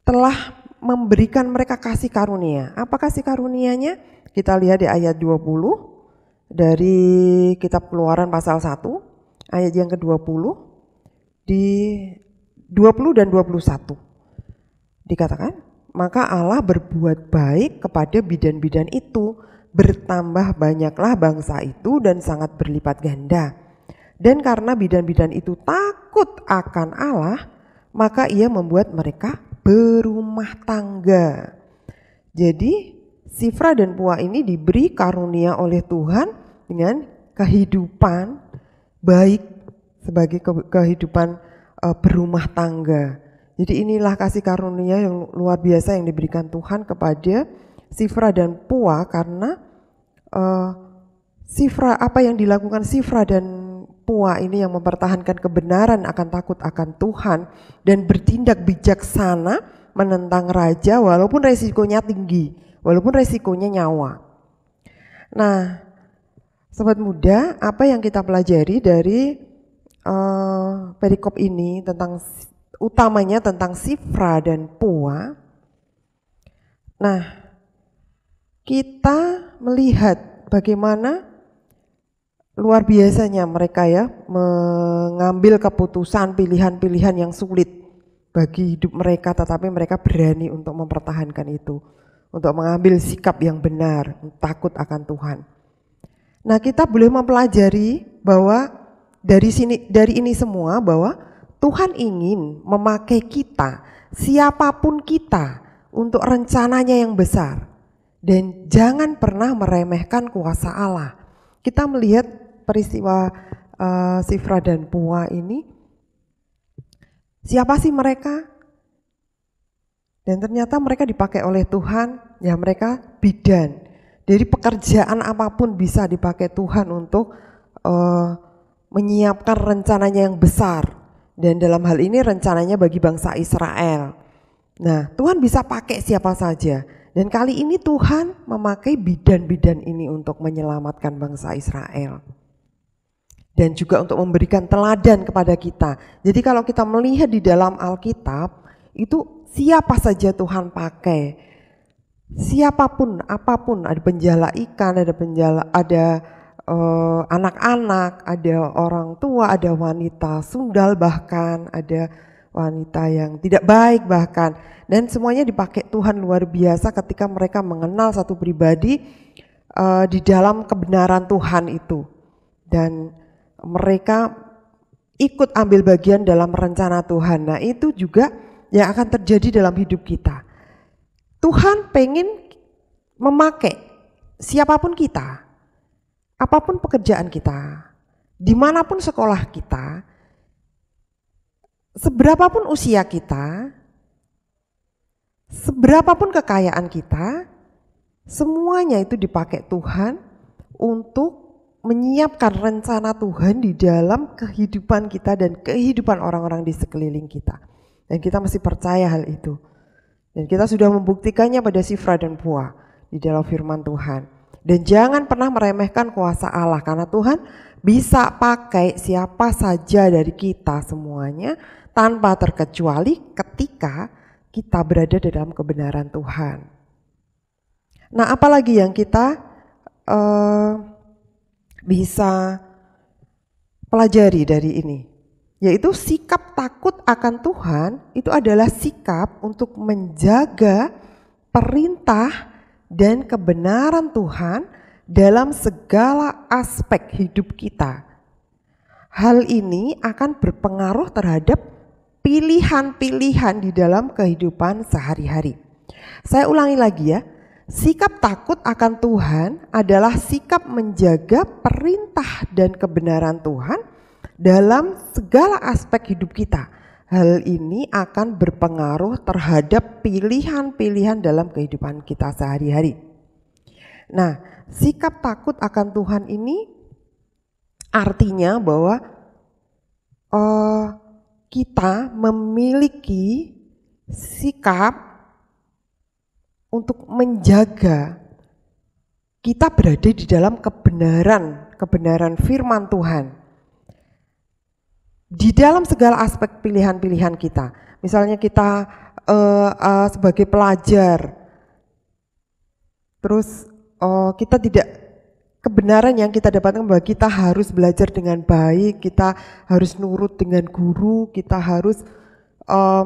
telah memberikan mereka kasih karunia. Apa kasih karunianya? Kita lihat di ayat 20 dari kitab Keluaran pasal 1, ayat yang ke-20, di 20 dan 21. Dikatakan, maka Allah berbuat baik kepada bidan-bidan itu, bertambah banyaklah bangsa itu dan sangat berlipat ganda. Dan karena bidan-bidan itu takut akan Allah, maka ia membuat mereka berumah tangga. Jadi Sifra dan Pua ini diberi karunia oleh Tuhan dengan kehidupan baik sebagai kehidupan berumah tangga. Jadi inilah kasih karunia yang luar biasa yang diberikan Tuhan kepada Sifra dan Pua, karena apa yang dilakukan Sifra dan Pua ini yang mempertahankan kebenaran, akan takut akan Tuhan dan bertindak bijaksana menentang raja walaupun resikonya tinggi, walaupun resikonya nyawa. Nah, sobat muda, apa yang kita pelajari dari perikop ini tentang utamanya tentang Sifra dan Pua? Nah, kita melihat bagaimana luar biasanya mereka ya mengambil keputusan, pilihan-pilihan yang sulit bagi hidup mereka, tetapi mereka berani untuk mempertahankan itu, untuk mengambil sikap yang benar, takut akan Tuhan. Nah, kita boleh mempelajari bahwa dari ini semua bahwa Tuhan ingin memakai kita, siapapun kita, untuk rencananya yang besar. Dan jangan pernah meremehkan kuasa Allah. Kita melihat peristiwa Sifra dan Pua ini, siapa sih mereka? Dan ternyata mereka dipakai oleh Tuhan, ya mereka bidan. Jadi pekerjaan apapun bisa dipakai Tuhan untuk menyiapkan rencananya yang besar. Dan dalam hal ini rencananya bagi bangsa Israel. Nah, Tuhan bisa pakai siapa saja. Dan kali ini Tuhan memakai bidan-bidan ini untuk menyelamatkan bangsa Israel. Dan juga untuk memberikan teladan kepada kita. Jadi kalau kita melihat di dalam Alkitab, itu siapa saja Tuhan pakai. Siapapun, apapun, ada penjala ikan, ada anak-anak, ada orang tua, ada wanita sundal, bahkan ada wanita yang tidak baik bahkan. Dan semuanya dipakai Tuhan luar biasa ketika mereka mengenal satu pribadi di dalam kebenaran Tuhan itu. Dan mereka ikut ambil bagian dalam rencana Tuhan. Nah, itu juga yang akan terjadi dalam hidup kita. Tuhan pengen memakai siapapun kita, apapun pekerjaan kita, dimanapun sekolah kita, seberapapun usia kita, seberapapun kekayaan kita, semuanya itu dipakai Tuhan untuk menyiapkan rencana Tuhan di dalam kehidupan kita dan kehidupan orang-orang di sekeliling kita. Dan kita mesti percaya hal itu. Dan kita sudah membuktikannya pada Sifra dan Pua di dalam firman Tuhan. Dan jangan pernah meremehkan kuasa Allah, karena Tuhan bisa pakai siapa saja dari kita semuanya tanpa terkecuali ketika kita berada dalam kebenaran Tuhan. Nah, apalagi yang kita bisa pelajari dari ini, yaitu sikap takut akan Tuhan itu adalah sikap untuk menjaga perintah dan kebenaran Tuhan dalam segala aspek hidup kita. Hal ini akan berpengaruh terhadap pilihan-pilihan di dalam kehidupan sehari-hari. Saya ulangi lagi ya. Sikap takut akan Tuhan adalah sikap menjaga perintah dan kebenaran Tuhan dalam segala aspek hidup kita. Hal ini akan berpengaruh terhadap pilihan-pilihan dalam kehidupan kita sehari-hari. Nah, sikap takut akan Tuhan ini artinya bahwa kita memiliki sikap untuk menjaga kita berada di dalam kebenaran firman Tuhan. di dalam segala aspek pilihan-pilihan kita. Misalnya kita sebagai pelajar, terus kita tidak, kebenaran yang kita dapatkan bahwa kita harus belajar dengan baik, kita harus nurut dengan guru, kita harus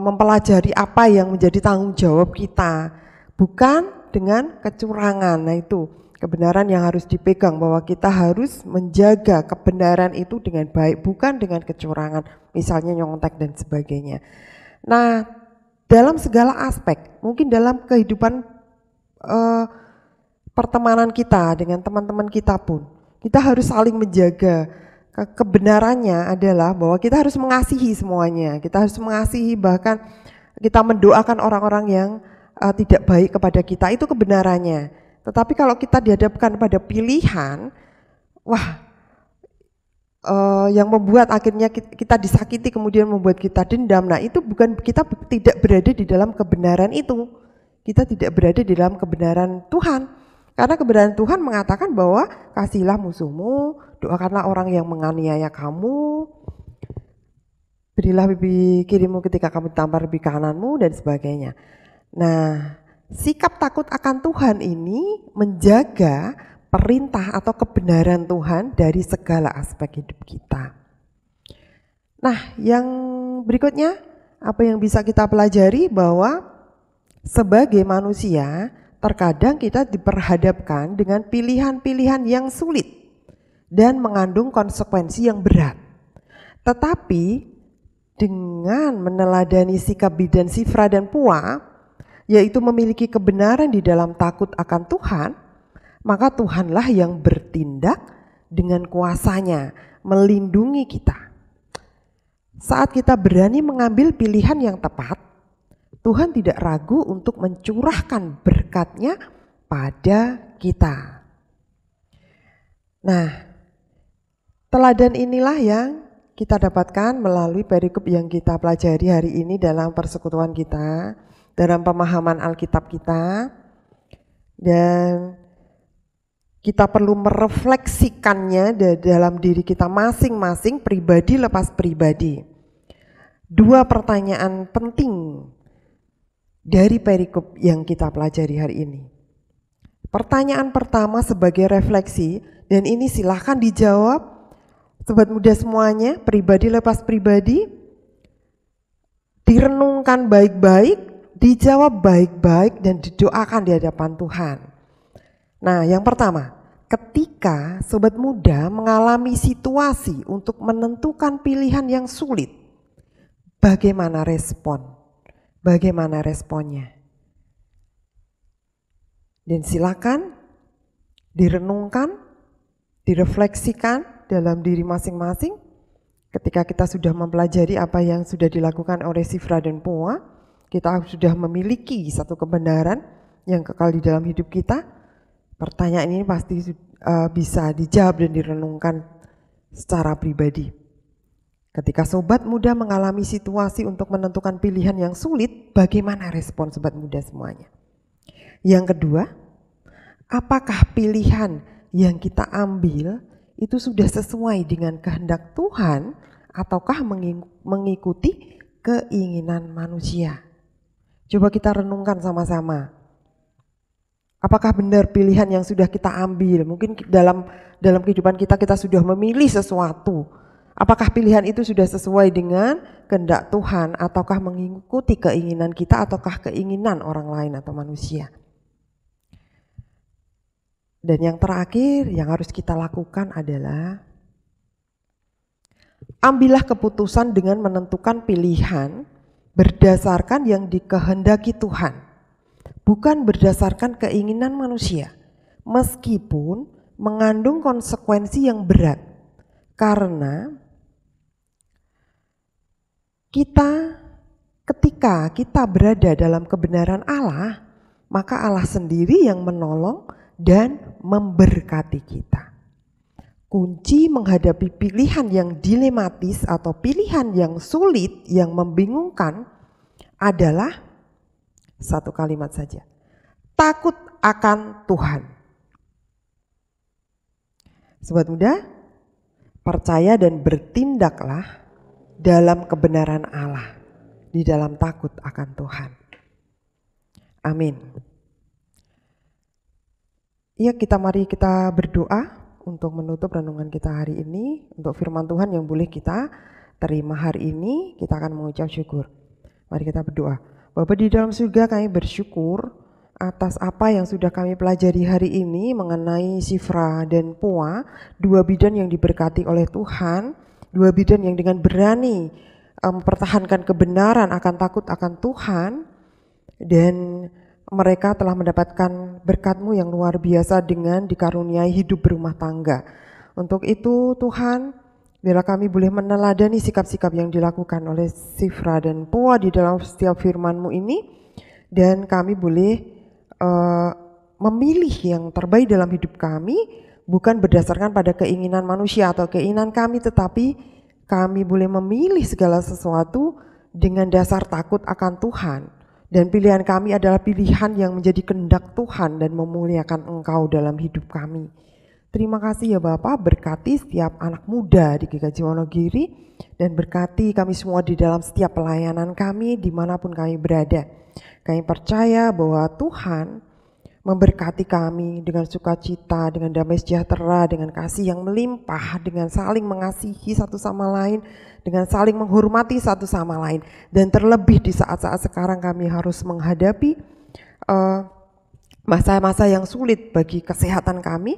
mempelajari apa yang menjadi tanggung jawab kita, bukan dengan kecurangan. Nah itu kebenaran yang harus dipegang, bahwa kita harus menjaga kebenaran itu dengan baik, bukan dengan kecurangan, misalnya nyontek dan sebagainya. Nah dalam segala aspek, mungkin dalam kehidupan pertemanan kita dengan teman-teman kita pun, kita harus saling menjaga. Kebenarannya adalah bahwa kita harus mengasihi semuanya, kita harus mengasihi, bahkan kita mendoakan orang-orang yang tidak baik kepada kita, itu kebenarannya. Tetapi kalau kita dihadapkan pada pilihan, yang membuat akhirnya kita disakiti kemudian membuat kita dendam, nah itu bukan, kita tidak berada di dalam kebenaran itu, kita tidak berada di dalam kebenaran Tuhan. Karena kebenaran Tuhan mengatakan bahwa kasihilah musuhmu, doakanlah orang yang menganiaya kamu, berilah pipi kirimu ketika kamu ditampar pipi kananmu, dan sebagainya. Nah, sikap takut akan Tuhan ini menjaga perintah atau kebenaran Tuhan dari segala aspek hidup kita. Nah, yang berikutnya, apa yang bisa kita pelajari, bahwa sebagai manusia, terkadang kita diperhadapkan dengan pilihan-pilihan yang sulit dan mengandung konsekuensi yang berat. Tetapi dengan meneladani sikap bidan Sifra dan Pua, yaitu memiliki kebenaran di dalam takut akan Tuhan, maka Tuhanlah yang bertindak dengan kuasanya, melindungi kita. Saat kita berani mengambil pilihan yang tepat, Tuhan tidak ragu untuk mencurahkan berkat-Nya pada kita. Nah, teladan inilah yang kita dapatkan melalui perikop yang kita pelajari hari ini dalam persekutuan kita, dalam pemahaman Alkitab kita, dan kita perlu merefleksikannya dalam diri kita masing-masing, pribadi lepas pribadi. Dua pertanyaan penting dari perikop yang kita pelajari hari ini. Pertanyaan pertama sebagai refleksi, dan ini silahkan dijawab sobat muda semuanya, pribadi lepas pribadi, direnungkan baik-baik, dijawab baik-baik, dan didoakan di hadapan Tuhan. Nah, yang pertama, ketika sobat muda mengalami situasi untuk menentukan pilihan yang sulit, bagaimana respon? Bagaimana responnya? Dan silakan direnungkan, direfleksikan dalam diri masing-masing. Ketika kita sudah mempelajari apa yang sudah dilakukan oleh Sifra dan Pua, kita sudah memiliki satu kebenaran yang kekal di dalam hidup kita. Pertanyaan ini pasti bisa dijawab dan direnungkan secara pribadi. Ketika sobat muda mengalami situasi untuk menentukan pilihan yang sulit, bagaimana respon sobat muda semuanya? Yang kedua, apakah pilihan yang kita ambil itu sudah sesuai dengan kehendak Tuhan ataukah mengikuti keinginan manusia? Coba kita renungkan sama-sama. Apakah benar pilihan yang sudah kita ambil? Mungkin dalam kehidupan kita sudah memilih sesuatu. Apakah pilihan itu sudah sesuai dengan kehendak Tuhan ataukah mengikuti keinginan kita ataukah keinginan orang lain atau manusia? Dan yang terakhir yang harus kita lakukan adalah ambillah keputusan dengan menentukan pilihan berdasarkan yang dikehendaki Tuhan, bukan berdasarkan keinginan manusia, meskipun mengandung konsekuensi yang berat. Karena ketika kita berada dalam kebenaran Allah, maka Allah sendiri yang menolong dan memberkati kita. Kunci menghadapi pilihan yang dilematis atau pilihan yang sulit, yang membingungkan adalah satu kalimat saja: takut akan Tuhan. Sobat muda, percaya dan bertindaklah dalam kebenaran Allah, di dalam takut akan Tuhan. Amin. Ya, mari kita berdoa untuk menutup renungan kita hari ini, untuk firman Tuhan yang boleh kita terima hari ini. Kita akan mengucap syukur. Mari kita berdoa. Bapa di dalam surga, kami bersyukur atas apa yang sudah kami pelajari hari ini mengenai Shifra dan Poa, dua bidan yang diberkati oleh Tuhan, dua bidan yang dengan berani mempertahankan kebenaran akan takut akan Tuhan, dan mereka telah mendapatkan berkat-Mu yang luar biasa dengan dikaruniai hidup berumah tangga. Untuk itu Tuhan, biarlah kami boleh meneladani sikap-sikap yang dilakukan oleh Shifra dan Poa di dalam setiap firman-Mu ini, dan kami boleh memilih yang terbaik dalam hidup kami, bukan berdasarkan pada keinginan manusia atau keinginan kami, tetapi kami boleh memilih segala sesuatu dengan dasar takut akan Tuhan. Dan pilihan kami adalah pilihan yang menjadi kehendak Tuhan dan memuliakan Engkau dalam hidup kami. Terima kasih ya Bapak, berkati setiap anak muda di GKJ Wonogiri, dan berkati kami semua di dalam setiap pelayanan kami dimanapun kami berada. Kami percaya bahwa Tuhan memberkati kami dengan sukacita, dengan damai sejahtera, dengan kasih yang melimpah, dengan saling mengasihi satu sama lain, dengan saling menghormati satu sama lain. Dan terlebih di saat-saat sekarang kami harus menghadapi masa-masa yang sulit bagi kesehatan kami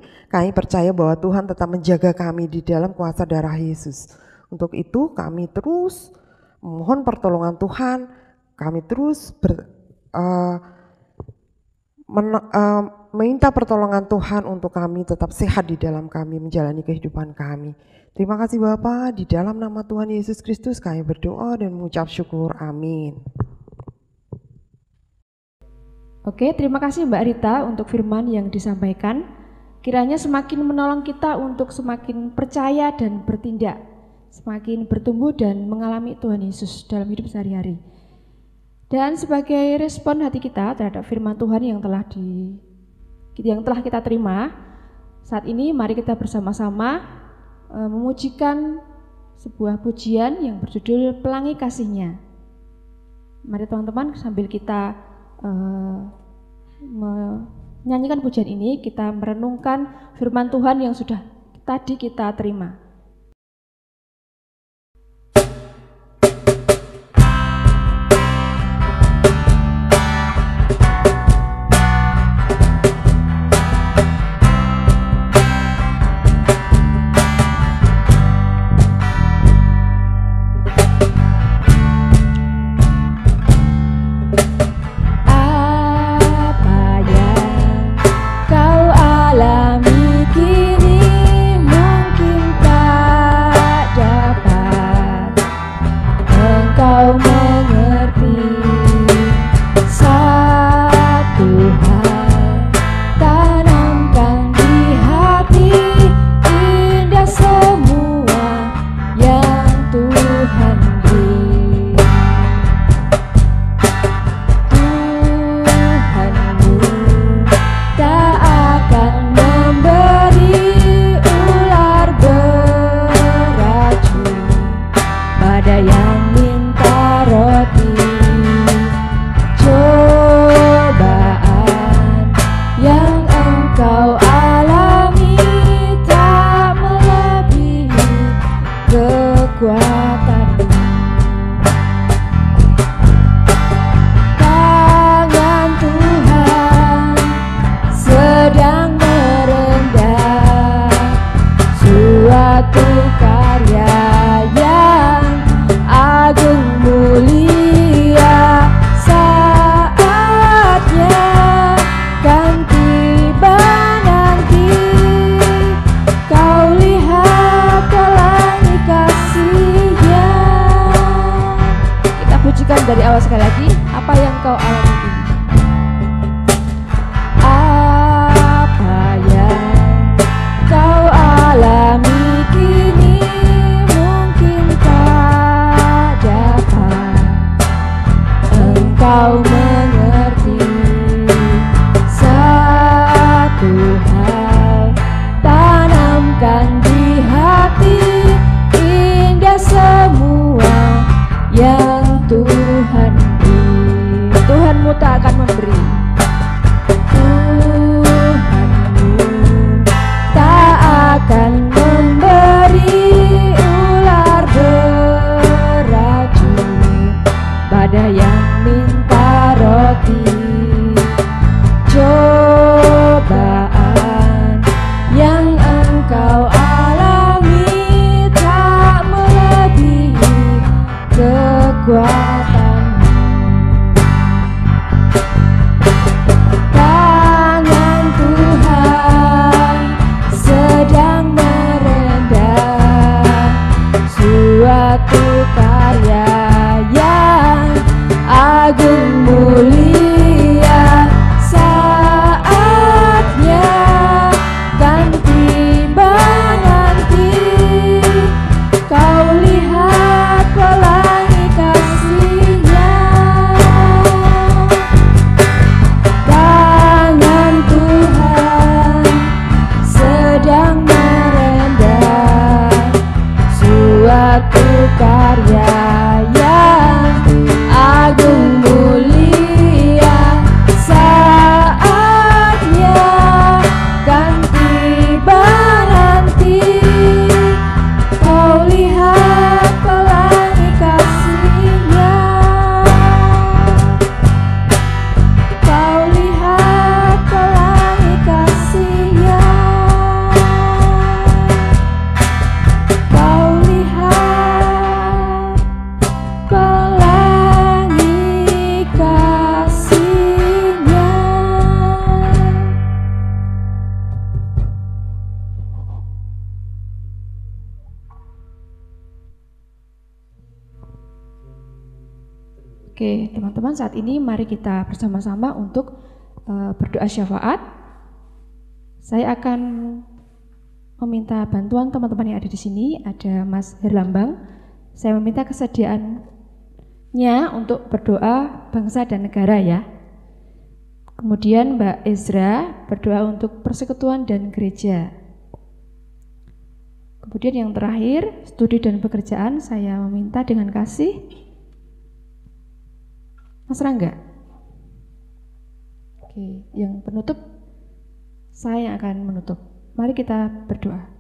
percaya bahwa Tuhan tetap menjaga kami di dalam kuasa darah Yesus. Untuk itu kami terus memohon pertolongan Tuhan, kami terus meminta pertolongan Tuhan untuk kami tetap sehat di dalam kami menjalani kehidupan kami. Terima kasih Bapa, di dalam nama Tuhan Yesus Kristus kami berdoa dan mengucap syukur. Amin. Oke, terima kasih Mbak Rita untuk firman yang disampaikan. Kiranya semakin menolong kita untuk semakin percaya dan bertindak, semakin bertumbuh dan mengalami Tuhan Yesus dalam hidup sehari-hari. Dan sebagai respon hati kita terhadap firman Tuhan yang telah kita terima, saat ini mari kita bersama-sama memujikan sebuah pujian yang berjudul Pelangi Kasih-Nya. Mari teman-teman, sambil kita menyanyikan pujian ini, kita merenungkan firman Tuhan yang sudah tadi kita terima. Dari awal sekali lagi, apa yang kau alami ini? Apa yang kau alami kini? suatu karya yang agung mulia. Saatnya kan tiba nanti, kau lihat pelangi kasih-Nya. Tangan Tuhan sedang merendam suatu karya yang agung mulia. Saatnya kan tiba nanti, kau lihat pelangi kasih-Nya. Kau lihat pelangi kasih-Nya. Kau lihat pelangi kasih-Nya. Oke, teman-teman, saat ini mari kita bersama-sama untuk berdoa syafaat. Saya akan meminta bantuan teman-teman yang ada di sini. Ada Mas Herlambang. Saya meminta kesediaannya untuk berdoa bangsa dan negara ya. Kemudian Mbak Ezra berdoa untuk persekutuan dan gereja. Kemudian yang terakhir, studi dan pekerjaan, saya meminta dengan kasih Mas Rangga. Oke, yang penutup saya yang akan menutup. Mari kita berdoa.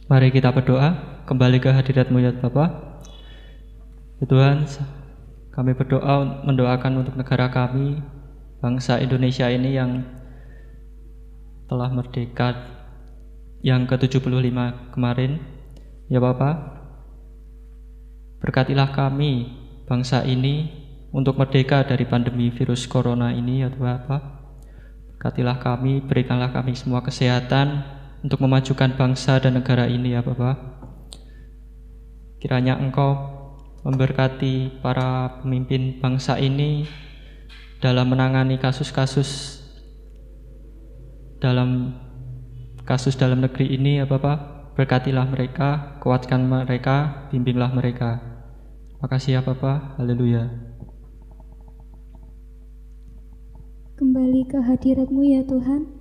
Mari kita berdoa, kembali ke hadirat-Mu ya Bapa. Ya Tuhan, kami berdoa mendoakan untuk negara kami, bangsa Indonesia ini yang telah merdeka yang ke-75 kemarin. Ya Bapa, berkatilah kami, bangsa ini, untuk merdeka dari pandemi virus corona ini ya Bapa. Berkatilah kami, berikanlah kami semua kesehatan untuk memajukan bangsa dan negara ini ya Bapa. Kiranya Engkau memberkati para pemimpin bangsa ini dalam menangani kasus-kasus dalam negeri ini ya Bapa. Berkatilah mereka, kuatkan mereka, bimbinglah mereka. Terima kasih ya Bapa. Haleluya. Kembali ke hadirat-Mu ya Tuhan.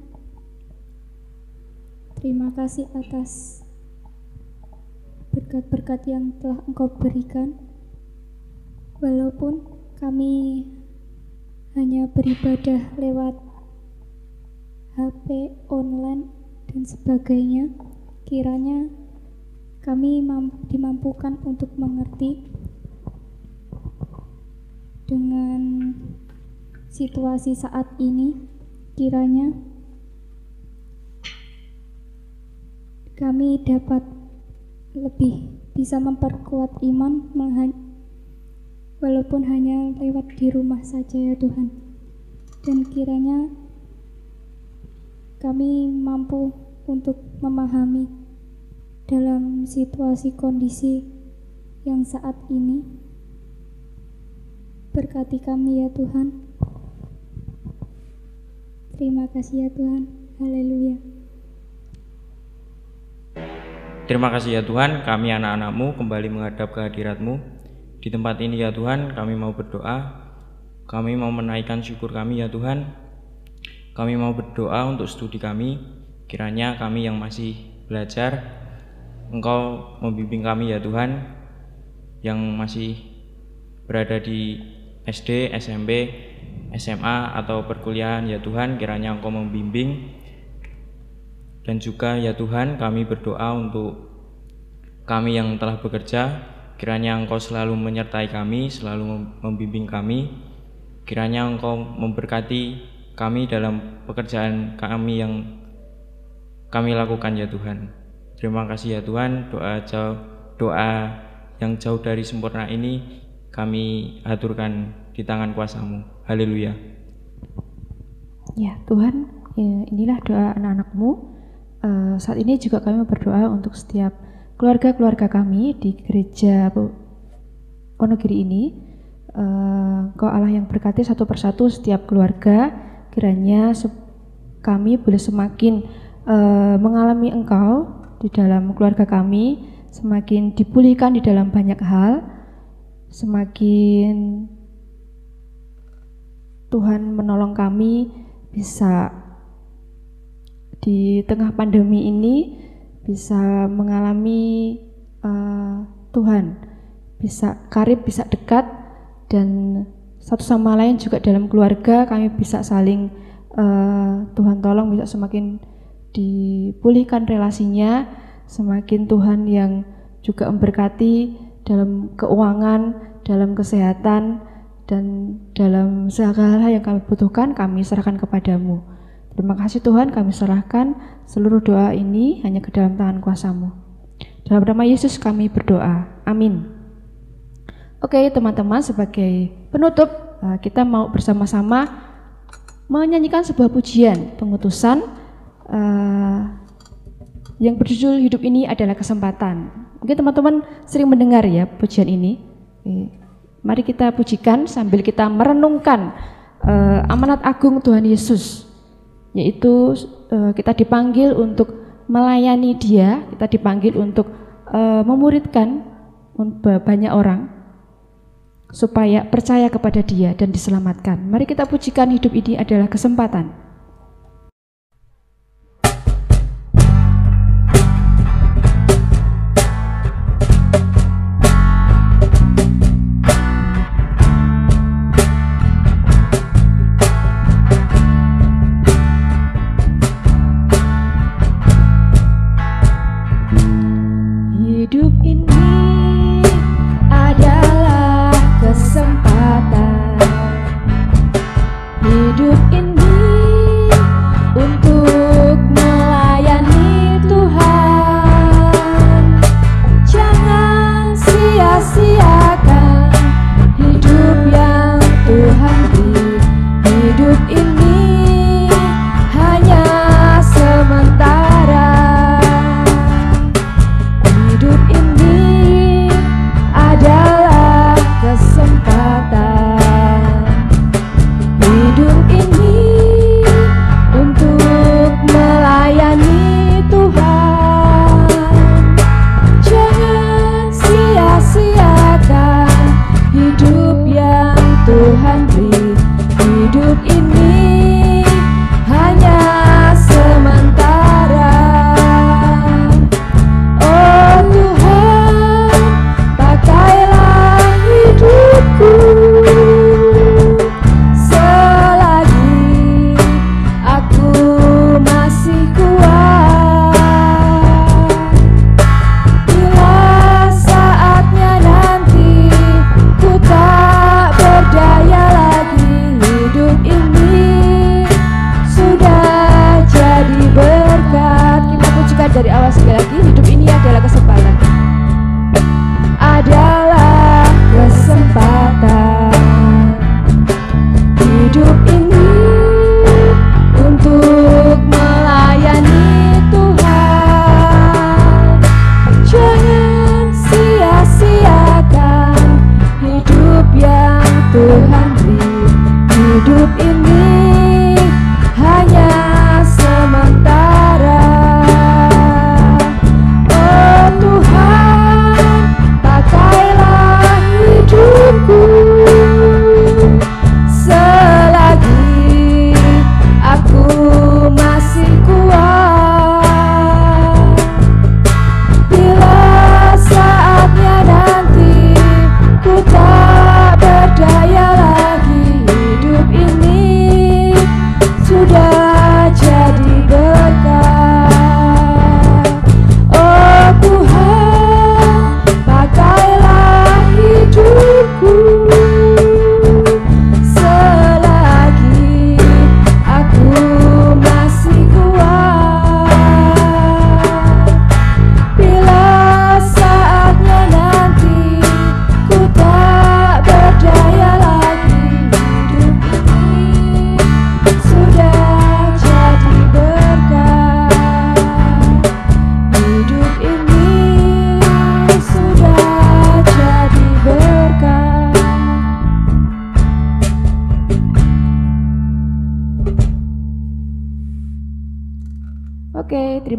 Terima kasih atas berkat-berkat yang telah Engkau berikan. Walaupun kami hanya beribadah lewat HP, online, dan sebagainya, kiranya kami dimampukan untuk mengerti dengan situasi saat ini. Kiranya kami dapat lebih bisa memperkuat iman walaupun hanya lewat di rumah saja ya Tuhan. Dan kiranya kami mampu untuk memahami dalam situasi kondisi yang saat ini. Berkati kami ya Tuhan. Terima kasih ya Tuhan. Haleluya. Terima kasih ya Tuhan, kami anak-anak-Mu kembali menghadap ke hadirat-Mu. Di tempat ini ya Tuhan, kami mau berdoa, kami mau menaikkan syukur kami ya Tuhan. Kami mau berdoa untuk studi kami, kiranya kami yang masih belajar, Engkau membimbing kami ya Tuhan, yang masih berada di SD, SMP, SMA atau perkuliahan ya Tuhan, kiranya Engkau membimbing. Dan juga ya Tuhan, kami berdoa untuk kami yang telah bekerja, Kiranya Engkau selalu menyertai kami, selalu membimbing kami. Kiranya Engkau memberkati kami dalam pekerjaan kami yang kami lakukan ya Tuhan. Terima kasih ya Tuhan, doa yang jauh dari sempurna ini kami aturkan di tangan kuasa-Mu. Haleluya. Ya Tuhan, inilah doa anak-anak-Mu. Saat ini juga kami berdoa untuk setiap keluarga-keluarga kami di gereja Wonogiri ini. Engkau Allah yang berkati satu persatu setiap keluarga. Kiranya kami boleh semakin mengalami Engkau di dalam keluarga kami, semakin dipulihkan di dalam banyak hal, semakin Tuhan menolong kami bisa di tengah pandemi ini bisa mengalami Tuhan, bisa karib, bisa dekat, dan satu sama lain juga dalam keluarga kami bisa saling Tuhan tolong bisa semakin dipulihkan relasinya, semakin Tuhan yang juga memberkati dalam keuangan, dalam kesehatan, dan dalam segala hal yang kami butuhkan, kami serahkan kepadamu. Terima kasih Tuhan, kami serahkan seluruh doa ini hanya ke dalam tangan kuasa-Mu. Dalam nama Yesus kami berdoa, amin. Oke teman-teman, sebagai penutup kita mau bersama-sama menyanyikan sebuah pujian pengutusan yang berjudul Hidup Ini Adalah Kesempatan. Mungkin teman-teman sering mendengar ya pujian ini. Mari kita pujikan sambil kita merenungkan amanat agung Tuhan Yesus, yaitu kita dipanggil untuk melayani Dia, kita dipanggil untuk memuridkan banyak orang supaya percaya kepada Dia dan diselamatkan. Mari kita pujikan Hidup Ini Adalah Kesempatan. Hidup ini adalah kesempatan. Hidup ini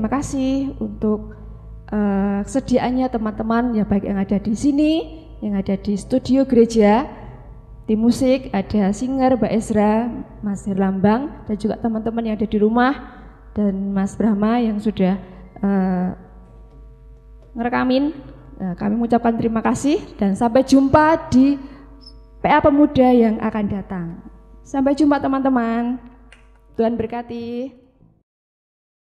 terima kasih untuk kesediaannya teman-teman ya, baik yang ada di sini, yang ada di studio gereja, tim musik, ada singer Mbak Ezra, Mas Herlambang, dan juga teman-teman yang ada di rumah, dan Mas Brahma yang sudah ngerekamin. Kami mengucapkan terima kasih dan sampai jumpa di PA Pemuda yang akan datang. Sampai jumpa teman-teman. Tuhan berkati.